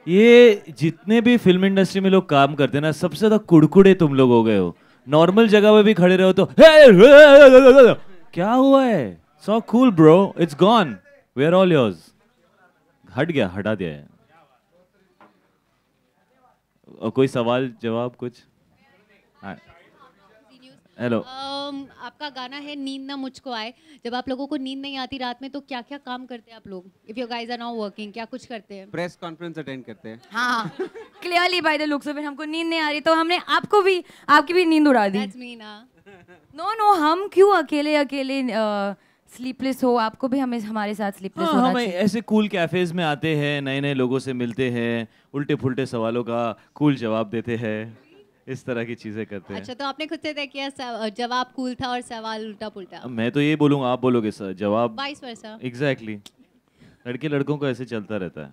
ये जितने भी फिल्म इंडस्ट्री में लोग काम करते हैं ना, सबसे ज्यादा कुड़कुड़े तुम लोग हो गए हो। नॉर्मल जगह पे भी खड़े रहो तो क्या हुआ है? So cool bro, it's gone, we are all yours. हट गया, हटा दिया है। और कोई सवाल जवाब कुछ? हेलो। आपका गाना है नींद ना मुझको आए। जब आप लोगों को नींद नहीं आती रात में तो क्या क्या काम करते हैं आप लोग? If you guys are not working, क्या कुछ करते हैं? प्रेस कॉन्फ्रेंस अटेंड करते हैं। हाँ, clearly by the looks of it हमको नींद नहीं आ रही तो हमने आपको भी, आपकी भी नींद उड़ा दी। दैट्स मी ना। नो नो, हम क्यों अकेले अकेले स्लीपलेस हो? आपको भी हमें हमारे साथ स्लीपलेस हाँ, होना हम चाहिए। ऐसे कूल कैफेज में आते हैं, नए नए लोगों से मिलते हैं, उल्टे फुल्टे सवालों का कूल जवाब देते हैं, इस तरह की चीजें करते हैं। अच्छा, तो आपने खुद से तय किया जवाब कूल था और सवाल उल्टा पुल्टा? अब मैं तो ये बोलूंगा, आप बोलोगे सर जवाब। Vice versa. एग्जैक्टली, लड़के लड़कों को ऐसे चलता रहता है।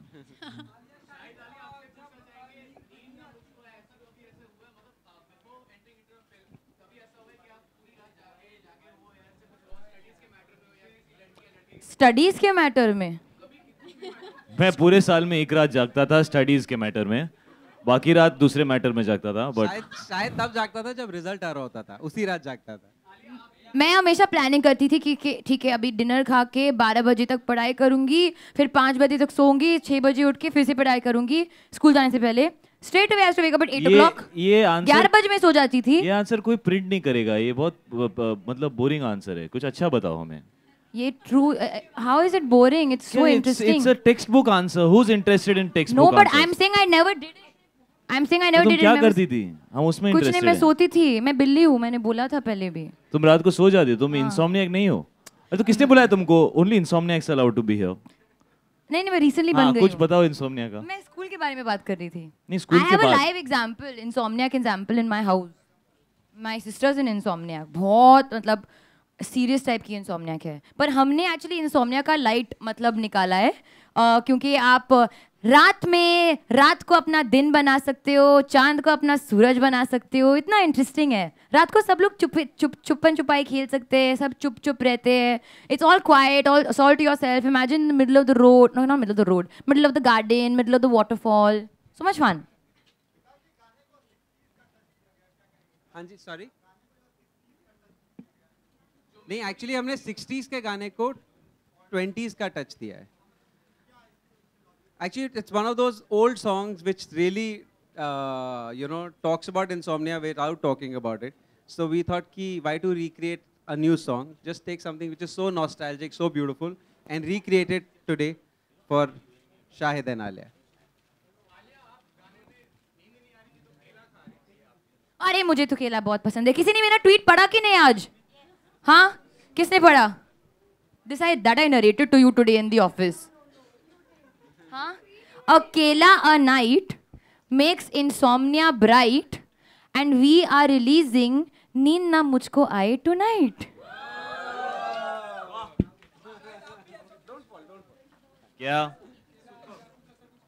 स्टडीज के मैटर में मैं पूरे साल में एक रात जागता था स्टडीज के मैटर में, बाकी रात दूसरे मैटर में जागता था। बट शायद तब जागता था जब रिजल्ट आ रहा होता था, उसी रात जागता था। मैं हमेशा प्लानिंग करती थी कि ठीक है अभी डिनर खा के 12 बजे तक पढ़ाई करूंगी, फिर 5 बजे तक सोऊंगी, 6 बजे उठ के फिर से पढ़ाई करूंगी स्कूल जाने से पहले। Straight away to wake up at 8 o'clock। ये आंसर 11 बजे मैं सो जाती थी। ये आंसर कोई प्रिंट नहीं करेगा, ये बहुत मतलब बोरिंग आंसर है। कुछ अच्छा बताओ हमें। ये true, how is it boring? It's so interesting. It's a textbook answer. Who is interested in text no book but answer? I am saying I never did it. I am saying I never तुम did क्या it. करती थी? हम उसमें कुछ नहीं, interested मैं हैं। सोती थी। मैं बिल्ली हूँ, मैंने बोला था पहले भी। तुम रात को सो जाती हो, तुम इंसोम्नियाक नहीं हो। अरे तो किसने बुलाया तुमको? Only insomniacs allowed to be here. नहीं नहीं, मैं रिसेंटली हाँ, बन गई कुछ हूँ। बताओ इंसोम्निया का। मैं स्कूल के बारे में बात कर रही थी। नहीं, स्कूल I के have a बाद live example, insomniac example in my house. My sister's an insomniac. बहुत मतलब सीरियस टाइप की इंसोम्नियाक है। पर हमने एक्चुअली इंसोम्निया का लाइट मतलब निकाला है, क्योंकि आप रात को अपना दिन बना सकते हो, चांद को अपना सूरज बना सकते हो। इतना इंटरेस्टिंग है। रात को सब लोग छुपन छुपाई खेल सकते हैं, सब चुप चुप रहते हैं। It's all quiet, all salt yourself. Imagine middle of the road, no not middle of the road, middle of the garden, middle of the waterfall. So much fun. हाँ जी, सॉरी। नहीं, एक्चुअली हमने 60s के गाने को 20s का touch दिया है। Actually, it's one of those old songs which really, talks about insomnia without talking about it. So we thought, why to recreate a new song? Just take something which is so nostalgic, so beautiful, and recreate it today for Shahid and Alia. अरे मुझे तो केला बहुत पसंद है। किसी ने मेरा ट्वीट पढ़ा कि नहीं आज? हाँ, किसने पढ़ा? That I narrated to you today in the office. हाँ, a kela a night makes insomnia bright and we are releasing नींद ना मुझको आए tonight. क्या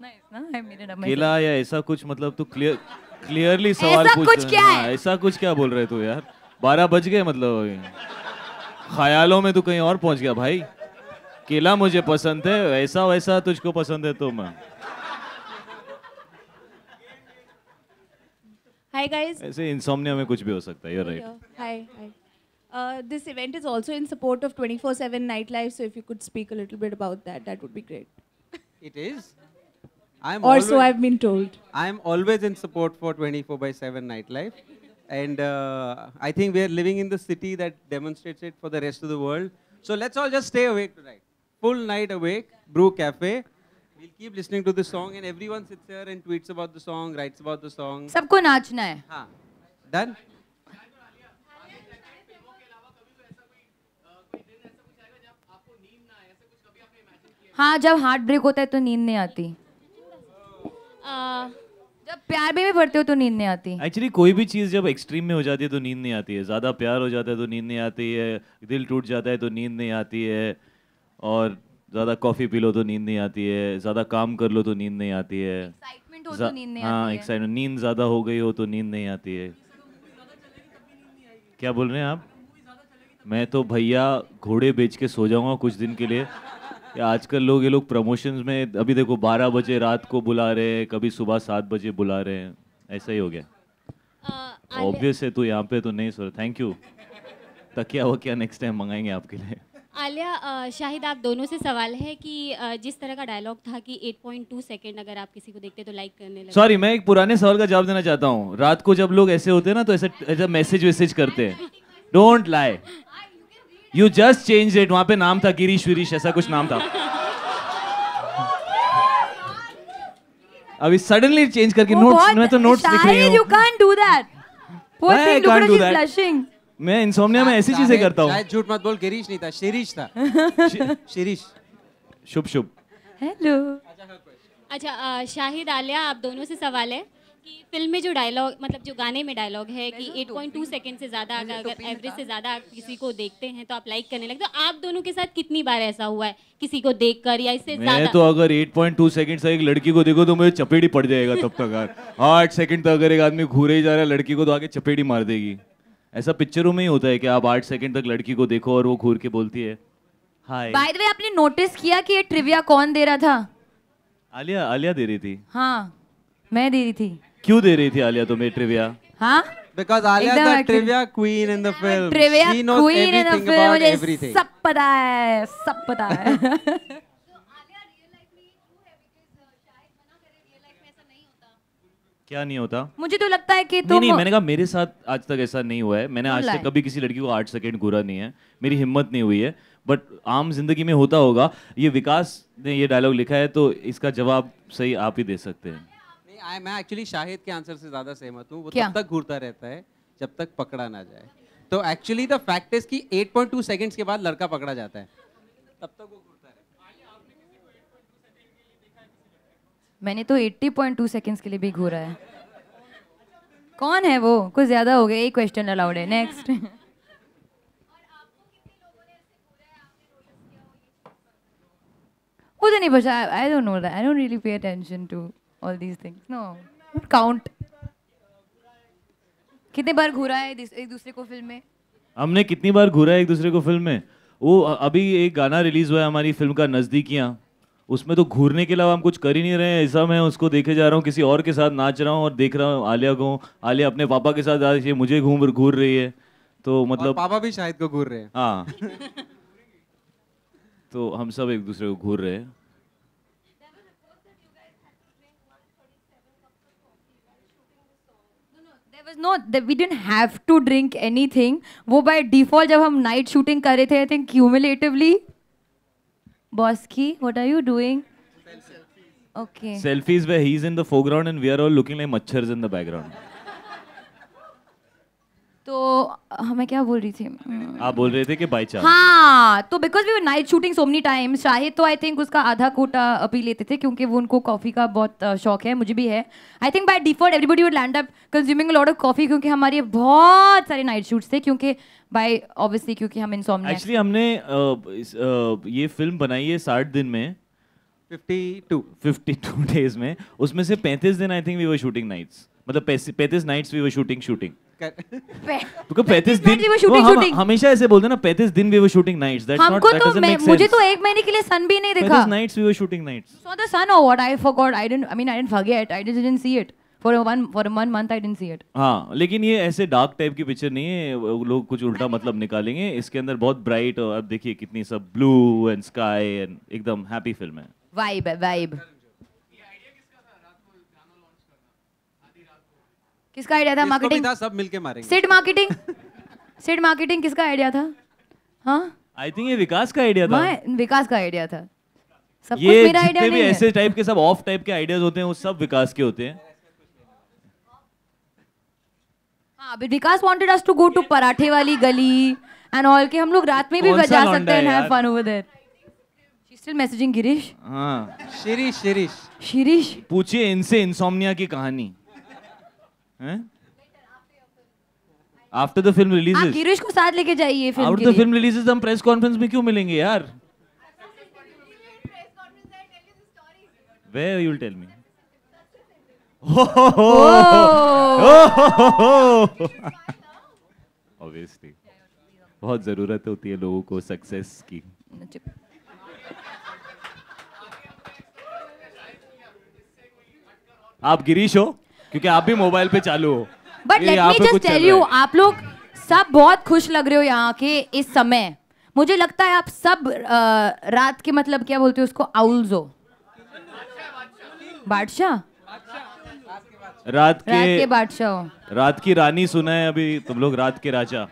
Nice, ना? I made it up myself. केला या ऐसा कुछ? मतलब तू क्लियरली सवाल ऐसा पूछ कुछ क्या हाँ, है? ऐसा कुछ क्या बोल रहे तू यार? 12 बज गए, मतलब ख्यालों में तू कहीं और पहुंच गया भाई। केला मुझे पसंद है, ऐसा वैसा तुझको पसंद है तो मैं। Hi guys. ऐसे इंसोम्निया में कुछ भी हो सकता है। You're right. Hi. This event is also in support of 24/7 nightlife. So if you could speak a little bit about that, that would be great. It is. I've been told. I'm always in support for 24/7 nightlife. And I think we are living in the city that demonstrates it for the rest of the world. So let's all just stay awake tonight. Full night awake, Brew Cafe. We'll keep listening to the song and everyone sits here and tweets about the song, writes about the song. सबको नाचना है। हाँ, done? हाँ, जब heart break होता है तो नींद नहीं आती। जब प्यार में भी पड़ते हो तो नींद नहीं आती। एक्चुअली कोई भी चीज़ जब एक्सट्रीम में हो जाती है तो नींद नहीं आती है। ज़्यादा प्यार हो जाता है तो नींद नहीं आती है, दिल टूट जाता है तो नींद नहीं आती है, और ज़्यादा कॉफ़ी पी लो तो नींद नहीं आती है, ज़्यादा काम कर लो तो नींद नहीं आती है, एक्साइटमेंट हो तो नींद नहीं हाँ आती है। एक्साइटमेंट, नींद ज़्यादा हो गई हो तो नींद नहीं आती है। क्या बोल रहे हैं आप? मैं तो भैया घोड़े बेच के सो जाऊंगा कुछ दिन के लिए, या आजकल लोग ये लोग प्रमोशंस में अभी देखो 12 बजे रात को बुला रहे हैं, कभी सुबह 7 बजे बुला रहे हैं, ऐसा ही हो गया। ऑब्वियस है तू यहाँ पे तो नहीं सर, थैंक यू। तकिया वो क्या नेक्स्ट टाइम मंगाएंगे आपके लिए। आलिया, शाहिद आप दोनों से सवाल है कि जिस तरह का डायलॉग था कि 8.2 सेकंड अगर आप किसी को देखते तो लाइक करने लगे। सॉरी, मैं एक पुराने सवाल का जवाब देना चाहता हूँ। रात को जब लोग ऐसे होते हैं ना तो ऐसा मैसेज वैसेज करते हैं, don't lie, you just change it. वहां पे नाम था गिरीश विरीश, ऐसा कुछ नाम था, अभी सडनली चेंज करके नोट्स, मैं तो नोट्स लिख रही हूँ। You can't do that. Poor I thing, look can't at her, do she's that. blushing. मैं इंसोम्निया में ऐसी चीजें करता हूँ। शायद झूठ मत बोल, गिरीश नहीं था, शिरीष था। शिरीष। शुभ शुभ। Hello. अच्छा, शाहिद आलिया आप दोनों से सवाल है कि फिल्म में जो डायलॉग, मतलब जो गाने में डायलॉग है कि 8.2 सेकंड से ज़्यादा अगर एवरेज से ज़्यादा किसी को देखते हैं तो आप लाइक करने लगते हो। आप दोनों के साथ कितनी बार ऐसा हुआ है किसी को देखकर या इससे ज़्यादा? मैं तो अगर 8.2 सेकंड से एक लड़की को देखो तो मुझे चपेटी पड़ जाएगा तब तक यार। 8 सेकंड तक अगर एक आदमी घूरे ही जा रहा है लड़की को तो आगे चपेटी मार देगी। ऐसा पिक्चरों में ही होता है कि आप 8 सेकंड तक लड़की को देखो और वो घूर के बोलती है हाय। By the way, आपने नोटिस किया कि ये ट्रिविया कौन दे रहा था? आलिया दे रही थी। हाँ, मैं दे रही थी। क्यों दे रही थी आलिया तुम्हें ट्रिविया? हाँ? Because Alia एकदम the accurate. trivia queen in the film. Trivia She knows queen in the everything film, about मुझे everything. सब पता है, सब पता है। क्या नहीं होता? मुझे तो लगता है कि नहीं तुम मैंने कहा मेरे साथ आज तक ऐसा नहीं हुआ है। मैंने आज lie. तक कभी किसी लड़की को 8 सेकंड घूरा नहीं है, मेरी हिम्मत नहीं हुई है, बट आम जिंदगी में होता होगा। ये विकास ने ये डायलॉग लिखा है तो इसका जवाब सही आप ही दे सकते हैं। नहीं, मैं एक्चुअली शाहिद के आंसर से ज्यादा सहमत हूँ। वो क्या? तब तक घूरता रहता है जब तक पकड़ा ना जाए। तो एक्चुअली द फैक्ट इज कि 8.2 सेकंड्स के बाद लड़का पकड़ा जाता है, तब तक वो घूरता है। मैंने तो 80.2 सेकंड्स के लिए भी घूरा है। कौन है वो? कुछ ज्यादा हो गया, एक क्वेश्चन अलाउड है। नेक्स्ट। मुझे नहीं पता, I don't know that, I don't really pay attention to all these things, no count. कितने बार घूरा है एक दूसरे को फिल्म में? हमने कितनी बार घूरा है एक दूसरे को फिल्म में? वो अभी एक गाना रिलीज हुआ है हमारी फिल्म का, नजदीकियां, उसमें तो घूरने के अलावा हम कुछ कर ही नहीं रहे हैं। ऐसा मैं उसको देखे जा रहा हूँ, किसी और के साथ नाच रहा हूँ और देख रहा हूँ आलिया को। आलिया अपने पापा के साथ आज ये मुझे घूर रही है, तो मतलब और पापा भी शाहिद को घूर रहे हैं। हाँ। तो हम सब एक दूसरे को घूर रहे हैं। We didn't have to drink anything. वो by default जब हम नाइट शूटिंग कर रहे थे, I think cumulatively. Boss की, what are you doing? Okay. Selfies where he's in the foreground and we are all looking like मच्छर्स in the background. तो मैं क्या बोल रही थी? आप बोल रहे थे कि बाई चांस। हाँ, तो because we were night shooting so many times, Shahid तो आई थिंक उसका आधा कोटा पी लेते थे क्योंकि वो उनको कॉफी का बहुत शौक है, मुझे भी है। I think by default everybody would land up consuming a lot of coffee क्योंकि हमारे बहुत सारे नाइट शूट्स थे, क्योंकि बाय ऑब्वियसली क्योंकि हम इनसोम्निया। एक्चुअली हमने ये फिल्म बनाई है 60 दिन में, 52 डेज में, उसमें से 35 दिन I think we were shooting nights, मतलब 35 नाइट्स वी वर शूटिंग। तो 35 दिन शूटिंग हमेशा ऐसे बोलते हैं ना, 35 दिन we were shooting nights, that's not, that doesn't make sense. मुझे तो एक महीने के लिए सन भी नहीं दिखा। 35 nights we were shooting nights. So the sun और what, I forgot, I didn't forget, I didn't see it for one month, I didn't see it. हाँ, लेकिन ये ऐसे डार्क टाइप की पिक्चर नहीं है, वो लोग कुछ उल्टा मतलब निकालेंगे। इसके अंदर बहुत ब्राइट, और अब देखिए कितनी सब ब्लू एंड स्काई एंड एकदम हैप्पी फिल्म है। वाइब है, वाइब। किसका आइडिया था? मार्केटिंग था, सब मिलके मारेंगे। सिड मार्केटिंग किसका आइडिया था? हाँ, आई थिंक ये विकास का आइडिया था। विकास का आइडिया था। सब कुछ ये मेरा आइडिया जितने भी नहीं ऐसे है। टाइप के सब ऑफ टाइप के आइडियाज होते हैं वो सब विकास के होते हैं। हाँ, Vikas wanted us to go to Parathe Wali गली एंड ऑल, के हम लोग रात में भी कौन सा जा लौंडा सकते हैं, है हैव यार? Fun over there. She still messaging Girish. हाँ, शिरीष पूछिए इनसे इंसोम्निया की कहानी हैं? आफ्टर द फिल्म आप रिलीजेस, गिरीश को साथ लेके जाइए फिल्म आफ्टर के द लिए। फिल्म रिलीजेस हम प्रेस कॉन्फ्रेंस में क्यों मिलेंगे यार? Where you will tell me? Obviously, बहुत जरूरत होती है लोगों को सक्सेस की। आप गिरीश हो क्योंकि आप भी मोबाइल पे चालू हो। बट ये लेट यहाँ मी पे जस्ट कुछ चल टेल रहा यू, है। आप लोग सब बहुत खुश लग रहे हो यहाँ के इस समय। मुझे लगता है आप सब रात के मतलब क्या बोलते हो उसको, आउल्स हो। बादशाह, रात रात के के बादशाह हो, रात की रानी सुना है अभी तुम लोग, रात के राजा।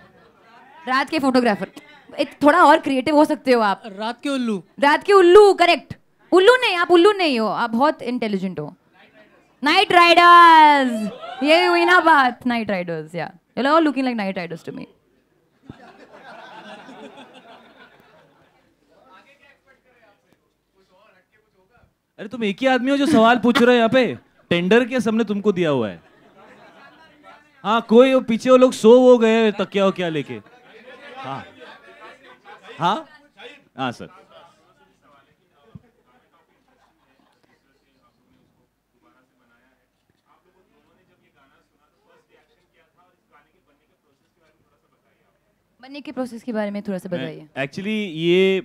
रात के फोटोग्राफर। थोड़ा और क्रिएटिव हो सकते हो आप। रात के उल्लू। रात के उल्लू, करेक्ट। उल्लू नहीं, आप उल्लू नहीं हो, आप बहुत इंटेलिजेंट हो। नाइट राइडर्स, ये हुई ना बात, नाइट राइडर्स। या you are looking like night riders to me. अरे तुम एक ही आदमी हो जो सवाल पूछ रहे हो यहाँ पे। टेंडर के सबने तुमको दिया हुआ है। हाँ, कोई वो पीछे वो लोग सो वो गए तकिया हो क्या लेके। हाँ हाँ हाँ सर। बनने के प्रोसेस के बारे में थोड़ा सा बताइए। एक्चुअली ये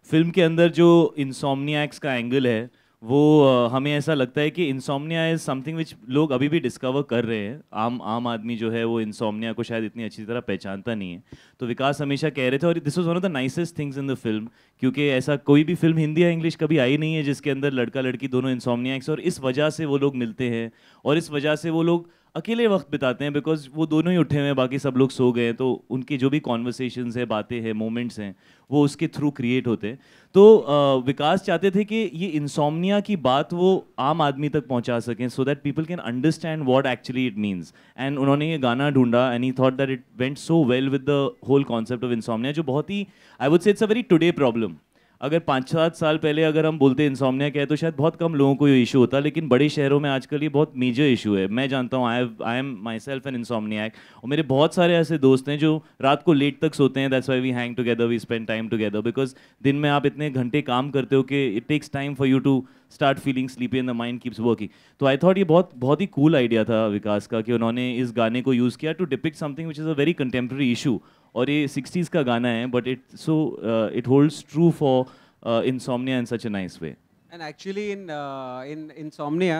फिल्म के अंदर जो इंसोम्नियाक्स का एंगल है वो हमें ऐसा लगता है कि इंसोम्निया इज समथिंग विच लोग अभी भी डिस्कवर कर रहे हैं। आम आदमी जो है वो इंसोम्निया को शायद इतनी अच्छी तरह पहचानता नहीं है। तो विकास हमेशा कह रहे थे, और this was one of the nicest things in the film, क्योंकि ऐसा कोई भी फिल्म हिंदी या इंग्लिश कभी आई नहीं है जिसके अंदर लड़का लड़की दोनों इंसोम्नियाक्स, और इस वजह से वो लोग मिलते हैं और इस वजह से वो लोग अकेले वक्त बिताते हैं, बिकॉज वो दोनों ही उठे हुए हैं, बाकी सब लोग सो गए हैं। तो उनकी जो भी कॉन्वर्सेशंस है, बातें हैं, मोमेंट्स हैं, वो उसके थ्रू क्रिएट होते हैं। तो विकास चाहते थे कि ये इंसोम्निया की बात वो आम आदमी तक पहुंचा सकें, so that people can understand what actually it means. And उन्होंने ये गाना ढूंढा and he thought that it went so well with the whole concept of insomnia, जो बहुत ही, I would say it's a very today problem. अगर 5-7 साल पहले अगर हम बोलते इंसोम्निया क्या है तो शायद बहुत कम लोगों को ये इशू होता, लेकिन बड़े शहरों में आजकल ये बहुत मेजर इशू है। मैं जानता हूँ, I am myself an insomniac, और मेरे बहुत सारे ऐसे दोस्त हैं जो रात को लेट तक सोते हैं। That's why we hang together, we spend time together, because दिन में आप इतने घंटे काम करते हो कि it takes time for you to start feeling sleepy and the mind keeps working. तो आई थॉट ये बहुत ही कूल आइडिया था विकास का कि उन्होंने इस गाने को यूज़ किया to depict something which is a very contemporary issue. और ये 60s का गाना है, but it holds true for insomnia in such a nice way. And actually in insomnia,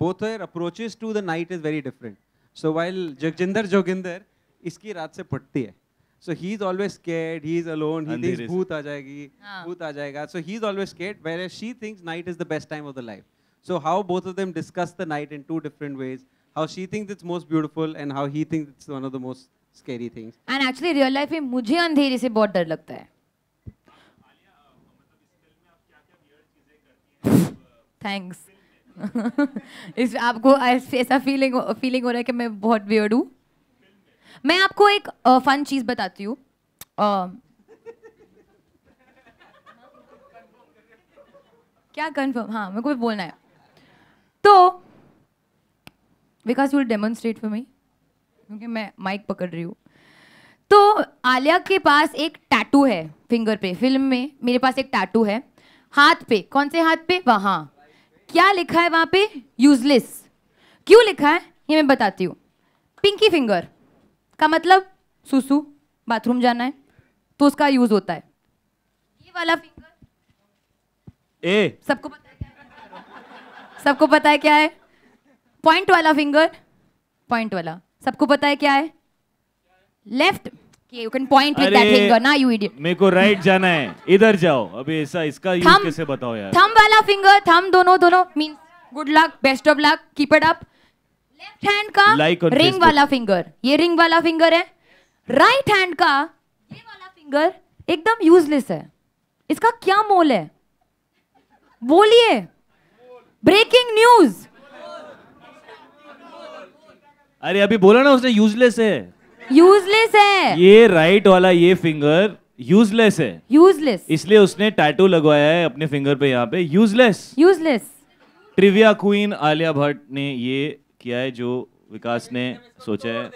both their approaches to the night is very different. So while Jagjinder Joginder iski raat se पटती है, so he's always scared, he's alone, he thinks भूत आ जाएगी, भूत आ जाएगा, so he's always scared, whereas she thinks night is the best time of the life. So how both of them discuss the night in two different ways, how she thinks it's most beautiful and how he thinks it's one of the most scary things. And actually real life में मुझे अंधेरे से बहुत डर लगता है। Thanks. इस आपको ऐसा फीलिंग हो रहा है कि मैं बहुत वियर्ड हूँ। मैं आपको एक फन चीज़ बताती हूँ। क्या कंफर्म? हाँ, मेरे को भी बोलना है। तो Vikas, you will demonstrate for me, क्योंकि मैं माइक पकड़ रही हूँ। तो आलिया के पास एक टैटू है फिंगर पे। फिल्म में मेरे पास एक टैटू है हाथ पे। कौन से हाथ पे? वहाँ। क्या लिखा है वहाँ पे? यूजलेस। क्यों लिखा है ये मैं बताती हूँ। पिंकी फिंगर का मतलब सुसु, बाथरूम जाना है तो उसका यूज होता है। ये वाला फिंगर ए सबको पता है क्या है? सबको पता है क्या है? पॉइंट वाला फिंगर, पॉइंट वाला सबको पता है क्या है? Left. You can point with that finger, ना you idiot. मेरे को राइट जाना है, इधर जाओ। अभी ऐसा इसका यूज कैसे बताओ यार? थंब वाला फिंगर, थंब दोनों means good luck, best of luck, keep it up. Left hand का रिंग वाला फिंगर, ये रिंग वाला फिंगर है। राइट हैंड का ये वाला फिंगर एकदम यूजलेस है। इसका क्या मोल है? बोलिए। Breaking news. अरे अभी बोला ना उसने, यूजलेस है। यूजलेस है ये राइट वाला, ये फिंगर यूजलेस है। यूजलेस, इसलिए उसने टैटू लगवाया है अपने फिंगर पे, यहाँ पे useless. Useless. Trivia queen Alia Bhatt ने ये किया है जो विकास ने सोचा है,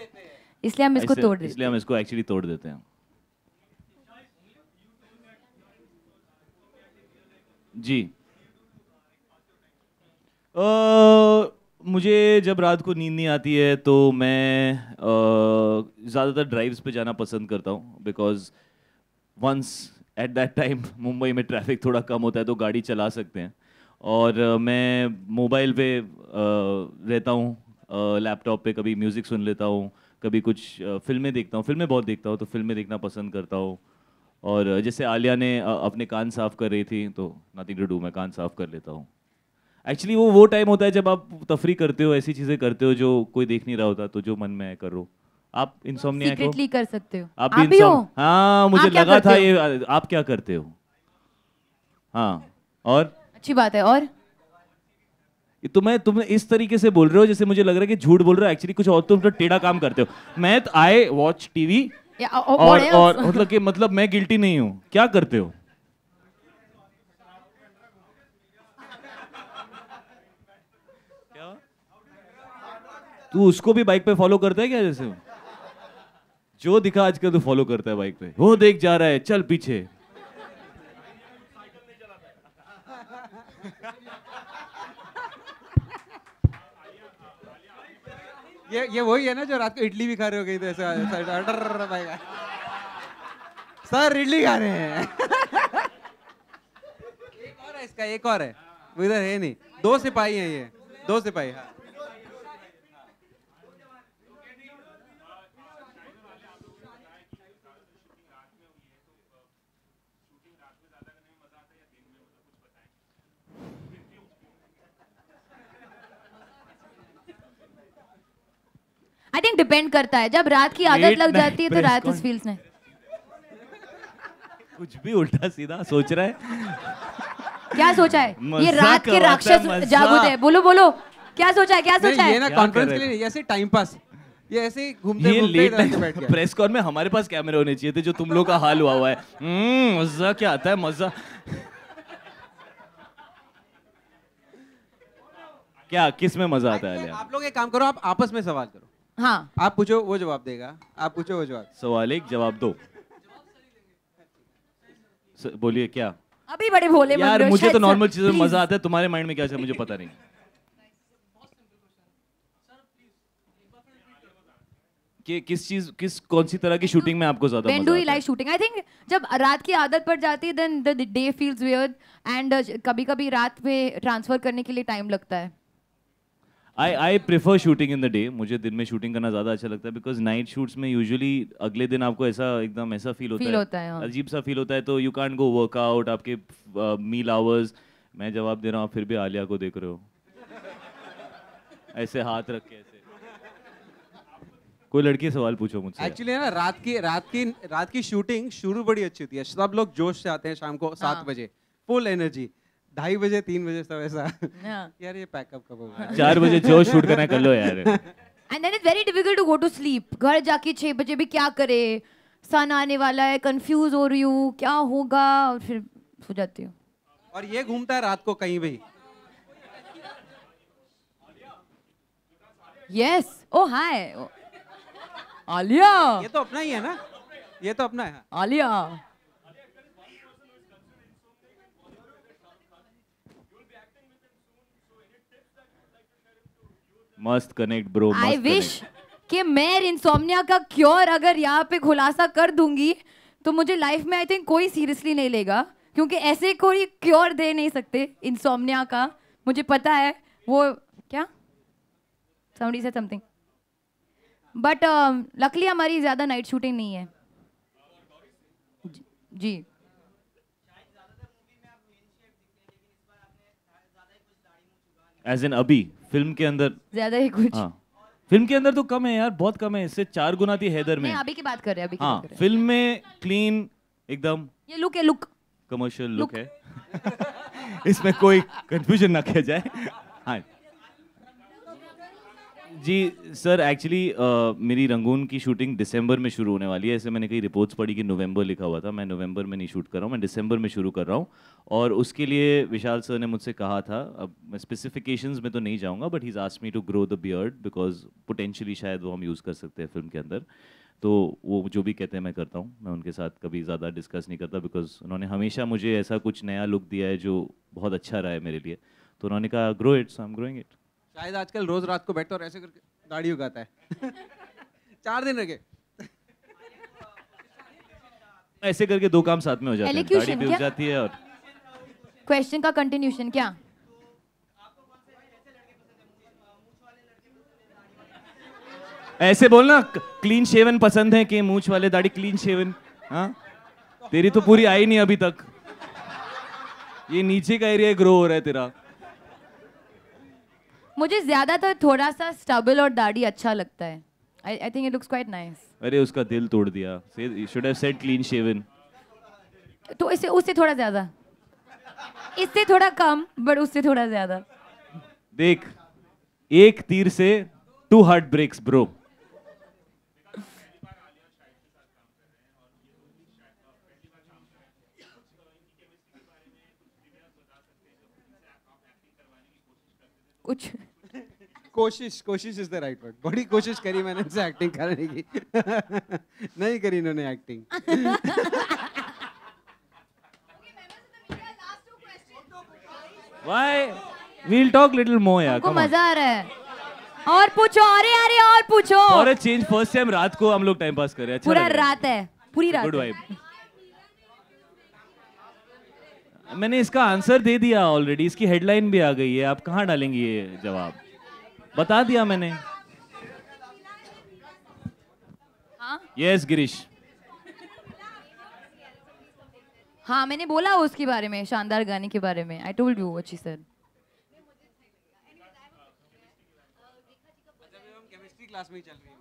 इसलिए हम इसको तोड़ देते। इसलिए हम इसको एक्चुअली तोड़ देते हैं। जी। मुझे जब रात को नींद नहीं आती है तो मैं ज़्यादातर ड्राइव्स पे जाना पसंद करता हूँ, because once at that time Mumbai में ट्रैफिक थोड़ा कम होता है तो गाड़ी चला सकते हैं। और मैं मोबाइल पे रहता हूँ, लैपटॉप पे कभी म्यूज़िक सुन लेता हूँ, कभी कुछ फिल्में देखता हूँ, फिल्में बहुत देखता हूँ तो फिल्में देखना पसंद करता हूँ। और जैसे आलिया ने अपने कान साफ कर रही थी तो नथिंग टू डू, मैं कान साफ कर लेता हूँ। एक्चुअली वो टाइम होता है जब आप तफरी करते हो, ऐसी चीज़ें करते हो जो कोई देख नहीं रहा होता, तो जो मन में है करो। आप इंसोम्नियाक हो? सीक्रेटली कर सकते हो। आप भी हो? हाँ, मुझे आप क्या लगा करते था हो? ये आप क्या करते हो। हाँ, और अच्छी बात है। और तुम इस तरीके से बोल रहे हो जैसे मुझे लग रहा है कि झूठ बोल रहे हो, एक्चुअली कुछ और तुम तो टेढ़ा काम करते हो। मैं आई वॉच टीवी और मतलब मैं गिल्टी नहीं हूँ। क्या करते हो? तू उसको भी बाइक पे फॉलो करता है क्या? जैसे जो दिखा आजकल तो फॉलो करता है बाइक पे, वो देख जा रहा है, चल पीछे। ये वही है ना जो रात को इडली भी खा रहे हो गई, तो ऐसा सर इडली खा रहे हैं। एक और है इसका, एक और है, वो इधर है नहीं। 2 सिपाही हैं ये, 2 सिपाही। हाँ। आई थिंक डिपेंड करता है, जब रात की आदत लग जाती है तो रात इज फील्स नहीं। कुछ भी उल्टा सीधा सोच रहा है। क्या सोचा है? ये रात के राक्षस जागृत है। बोलो बोलो, क्या सोचा है? क्या सोचा है? ये ना कॉन्फ्रेंस के लिए ऐसे टाइम पास, ये ऐसे ही घूमते ये घूमते लेट इधर बैठ गया। प्रेस कॉन में हमारे पास कैमरे होने चाहिए थे, जो तुम लोग का हाल हुआ हुआ है। मजा क्या आता है, मजा। क्या किस में मजा आता है? आप लोग एक काम करो, आप आपस में सवाल करो। हाँ, आप पूछो वो जवाब देगा, आप पूछो वो जवाब। सवाल एक जवाब दो। बोलिए क्या? अभी बड़े भोले बन यार रहे हो, मुझे तो शायद नॉर्मल सर, चीजों में please। मजा आता है, तुम्हारे माइंड में क्या चल मुझे पता नहीं। कि किस कौन सी तरह की शूटिंग में आपको ज्यादा When मजा do you आता है? like shooting? I think जब रात की आदत पड़ जाती है then the day feels weird and कभी-कभी रात में ट्रांसफर करने के लिए टाइम लगता है। I prefer shooting in the day. मुझे दिन में शूटिंग करना ज़्यादा अच्छा लगता है because नाइट शूट्स में यूजुअली अगले दिन आपको ऐसा एकदम ऐसा फील होता है, हाँ। अजीब सा फील होता है, तो यू कांट गो वर्कआउट, आपके मील आवर्स। मैं जवाब दे रहा हूँ, आप फिर भी आलिया को देख रहे हो ऐसे हाथ रख के। ऐसे कोई लड़की सवाल पूछो मुझसे। एक्चुअली ना रात की शूटिंग शुरू बड़ी अच्छी होती है, सब लोग जोश से आते हैं शाम को 7 बजे, फुल एनर्जी। 2:30 बजे 3 बजे सब ऐसा यार ये पैकअप कब होगा। 4 बजे जो शूट करना कर लो यार। And then it's very difficult to go to sleep. घर जाके 6 बजे भी क्या करे, सन आने वाला है, कंफ्यूज हो रही हूँ क्या होगा, और फिर सो जाती हूँ। और ये घूमता है रात को कहीं भी। Yes, oh hi, Alia. ये तो अपना ही है ना, ये तो अपना है। आलिया मस्त कनेक्ट ब्रो। आई विश कि मैं इंसोम्निया का क्योर अगर यहाँ पे खुलासा कर दूंगी तो मुझे लाइफ में आई थिंक कोई सीरियसली नहीं लेगा, क्योंकि ऐसे कोई क्योर दे नहीं सकते इंसोम्निया का। मुझे पता है वो क्या somebody said something, but luckily हमारी ज़्यादा नाइट शूटिंग नहीं है जी। एज इन अभी फिल्म के अंदर ज़्यादा ही कुछ। हाँ, फिल्म के अंदर तो कम है यार, बहुत कम है, इससे 4 गुना थी हैदर में। नहीं, अभी की बात कर रहे हैं, अभी की हाँ, बात कर रहे हैं। फिल्म में क्लीन एकदम ये लुक है, लुक कमर्शियल लुक है। इसमें कोई कंफ्यूजन ना किया जाए। हाँ जी सर, एक्चुअली मेरी रंगून की शूटिंग दिसंबर में शुरू होने वाली है। ऐसे मैंने कई रिपोर्ट्स पढ़ी कि नवंबर लिखा हुआ था, मैं नवंबर में नहीं शूट कर रहा हूँ, मैं दिसंबर में शुरू कर रहा हूँ। और उसके लिए विशाल सर ने मुझसे कहा था, अब मैं स्पेसिफिकेशंस में तो नहीं जाऊँगा, but he is asked me to grow the beard because potentially शायद वो हम यूज़ कर सकते हैं फिल्म के अंदर। तो वो जो भी कहते हैं मैं करता हूँ, मैं उनके साथ कभी ज़्यादा डिस्कस नहीं करता बिकॉज उन्होंने हमेशा मुझे ऐसा कुछ नया लुक दिया है जो बहुत अच्छा रहा है मेरे लिए। तो उन्होंने कहा grow it, so I am growing it. शायद आजकल रोज रात को बैठता और ऐसे करके दाढ़ी उगाता है। 4 दिन रह गए ऐसे करके 2 काम साथ में हो जाते हैं, दाढ़ी भी उग जाती है और क्वेश्चन का कंटिन्यूशन क्या? ऐसे बोलना, क्लीन शेवन पसंद है कि मूंछ वाले दाढ़ी क्लीन शेवन? हाँ, तेरी तो पूरी आई नहीं अभी तक, ये नीचे का एरिया ग्रो हो रहा है तेरा। मुझे ज्यादातर थोड़ा सा स्टबल और दाढ़ी अच्छा लगता है। I think it looks quite nice. अरे उसका दिल तोड़ दिया। Should have said clean shaven. तो इससे उससे थोड़ा ज्यादा, इससे थोड़ा कम, बट उससे थोड़ा ज्यादा। देख, एक तीर से 2 हार्ट ब्रेक्स ब्रो। कुछ कोशिश इज द राइट वर्ड। बड़ी कोशिश करी मैंने इनसे एक्टिंग करने की। नहीं करी इन्होंने acting. Why? We'll talk little more यार। हमको मजा आ रहा है। और पूछो, अरे अरे और पूछो। और चेंज फर्स्ट टाइम रात को हम लोग टाइम पास कर रहे हैं। अच्छा पूरा रात है, पूरी रात। Good vibe. मैंने इसका आंसर दे दिया ऑलरेडी, इसकी हेडलाइन भी आ गई है। आप कहाँ डालेंगे ये जवाब? बता दिया मैंने। हाँ? यस गिरीश। हाँ, मैंने बोला उसके बारे में, शानदार गाने के बारे में। I told you what she said. Chemistry class में चल रही है।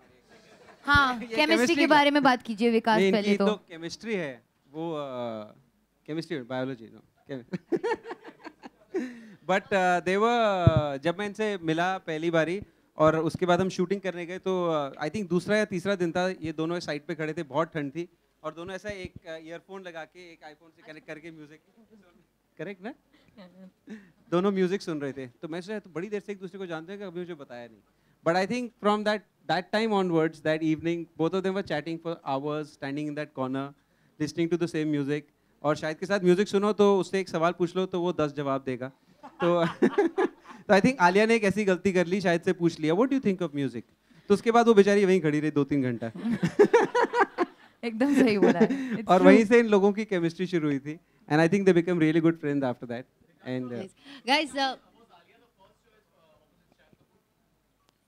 हाँ, केमिस्ट्री के बारे में बात कीजिए विकास पहले तो। केमिस्ट्री है वो, केमिस्ट्री बायोलॉजी नो। बट देवर जब मैं इनसे मिला पहली बारी और उसके बाद हम शूटिंग करने गए, तो आई थिंक दूसरा या तीसरा दिन था। ये दोनों साइड पे खड़े थे, बहुत ठंड थी, और दोनों ऐसा एक ईयरफोन लगा के एक आईफोन से कनेक्ट करके म्यूजिक, करेक्ट ना, दोनों म्यूजिक सुन रहे थे। तो मैं सोचा तो बड़ी देर से एक दूसरे को जानते हैं कि अभी मुझे बताया नहीं। But I think from that time onwards, that evening, both of them were chatting for hours, standing in that corner, listening to the same music. और शाहिद के साथ म्यूजिक सुनो तो उससे एक सवाल पूछ लो तो वो 10 जवाब देगा। तो तो आई थिंक आलिया ने एक ऐसी गलती कर ली, शाहिद से पूछ लिया what do you think of music, तो उसके बाद वो बेचारी वहीं खड़ी रही 2-3 घंटा। एकदम सही बोला है। और वहीं से इन लोगों की केमिस्ट्री शुरू हुई थी, and I think they become really good friends after that. And guys,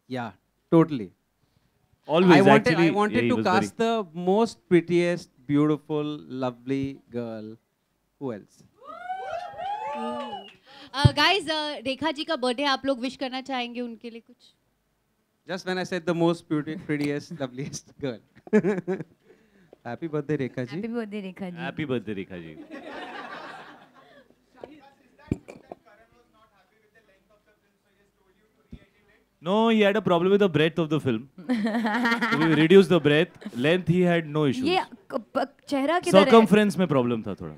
yeah, totally. Always, I wanted actually, yeah, he to was cast the most prettiest, beautiful, lovely girl. Who else? guys, Rekha ji का birthday आप लोग wish करना चाहेंगे उनके लिए कुछ? Just when I said the most prettiest, loveliest girl. Happy birthday, Rekha ji. Happy birthday Rekha ji. Happy birthday Rekha ji. No, he had a problem with the breadth of the film. So we reduced the breadth. Length he had no issues. ये चेहरा किधर है? Circumference में problem था थोड़ा।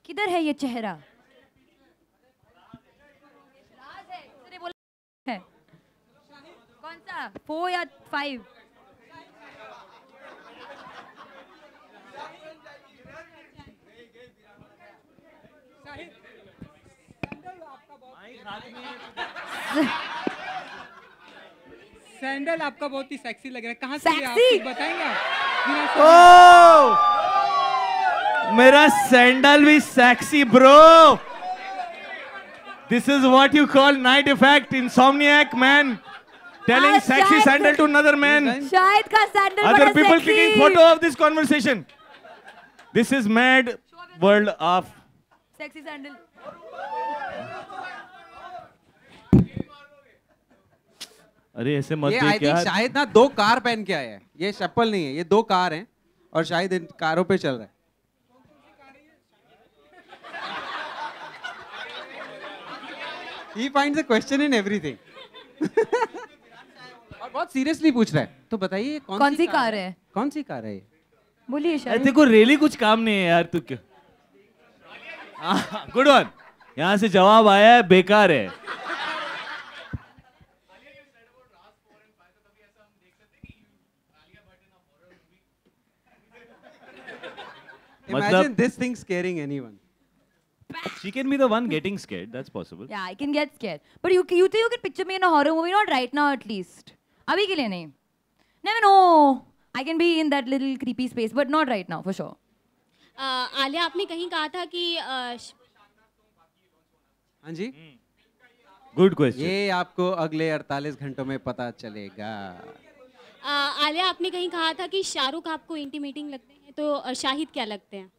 किधर है ये चेहरा? है। कौन सा? 4 या 5? सैंडल आपका बहुत ही सेक्सी लग रहा है। कहाँ से लिया आप? Sexy? कुछ बताएंगे आप? मेरा सैंडल भी sexy bro. This is what you call night effect, insomniac man. Telling sexy sandal to another man. शायद का सैंडल बड़ा Other people sexy। taking photo of this conversation. This is mad world of. Sexy sandal. अरे ऐसे मत ये देख I think यार। शाहिद ना 2 कार पहन के आया है। ये चप्पल नहीं है, ये 2 कार हैं और शाहिद इन कारों पे चल रहा है। He finds a question in everything. और बहुत सीरियसली पूछ रहा है। तो बताइए कौन सी कार है? कौन सी कार है ये? बोलिए अरे शायद। देखो रेली कुछ काम नहीं है यार, तू क्या? Good one. यहाँ से जवाब आया है, बेकार है। Imagine this thing scaring anyone. She can be the one getting scared. That's possible. Yeah, I can get scared. But you think you can picture me in a horror movie? Not right now, at least. अभी के लिए नहीं. Never know. I can be in that little creepy space, but not right now, for sure. Alia, आपने कहीं कहा था कि हाँ जी, Good question. ये आपको अगले 48 घंटों में पता चलेगा। आलिया, आपने कहीं कहा था कि शाहरुख आपको इंटिमेटिंग लगते हैं, तो शाहिद क्या लगते हैं?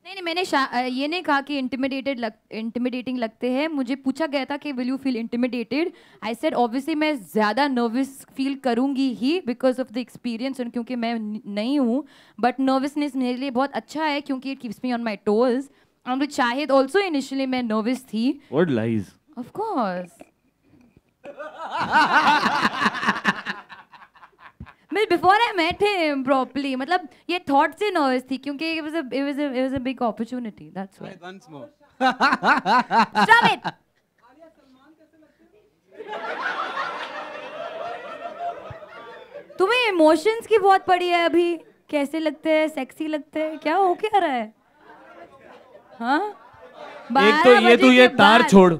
नहीं, मैंने ये नहीं कहा कि इंटिमिडेटिंग लगते हैं। मुझे पूछा गया था कि will you feel intimidated. I said obviously मैं ज़्यादा नर्वस फील करूंगी ही बिकॉज ऑफ द एक्सपीरियंस, क्योंकि मैं नहीं हूँ। बट नर्वसनेस मेरे लिए बहुत अच्छा है क्योंकि it keeps me on my toes. And with Shahid also initially मैं नर्वस थी। What lies? Of course. Before I met him properly, मतलब ये thought से nervous थी क्योंकि it was a big opportunity. That's why. Once more. Stop it. तुम्हें emotions की बहुत पड़ी है अभी। कैसे लगते हैं? सेक्सी लगते हैं? क्या हो क्या रहा है? हाँ? एक तो ये तार छोड़,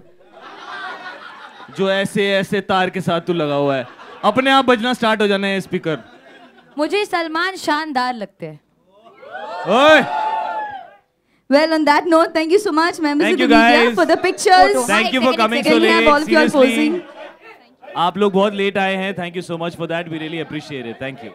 जो ऐसे ऐसे तार के साथ तू लगा हुआ है, अपने आप बजना स्टार्ट हो जाना है स्पीकर। मुझे सलमान शानदार लगते हैं। ओए, Well, on that note, thank you so much, members Thank of the you, media, guys. for the pictures. Thank you for coming so Can we have all late. of you all Seriously, posing? आप लोग बहुत late आए हैं. Thank you so much for that. We really appreciate it. Thank you.